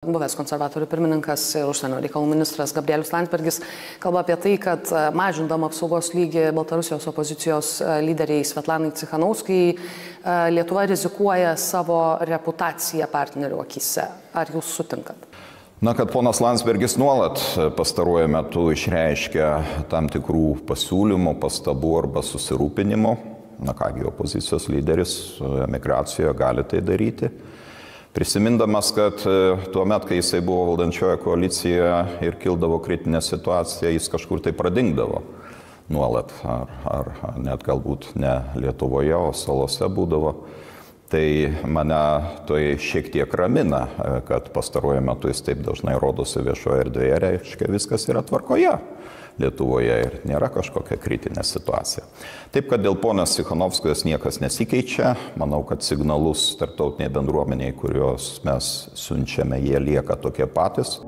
Buvęs konservatorių pirmininkas ir užsienio reikalų ministras Gabrielius Landsbergis kalba apie tai, kad mažindama apsaugos lygį Baltarusijos opozicijos lyderiai Svetlanai Cichanouskajai, Lietuva rizikuoja savo reputaciją partnerių akyse. Ar jūs sutinkat? Na, kad ponas Landsbergis nuolat pastaruoju metu išreiškia tam tikrų pasiūlymų, pastabų arba susirūpinimo, na kągi, opozicijos lyderis emigracijoje gali tai daryti. Prisimindamas, kad tuo met, kai jisai buvo valdančioje koalicijoje ir kildavo kritinė situacija, jis kažkur tai pradingdavo nuolat, ar net galbūt ne Lietuvoje, o salose būdavo. Tai mane tai šiek tiek ramina, kad pastaruoju metu jis taip dažnai rodosi viešoje erdvėje, reiškia viskas yra tvarkoje Lietuvoje ir nėra kažkokia kritinė situacija. Taip, kad dėl ponios Cichanovskajos niekas nesikeičia, manau, kad signalus tarptautiniai bendruomeniai, kuriuos mes siunčiame, jie lieka tokie patys.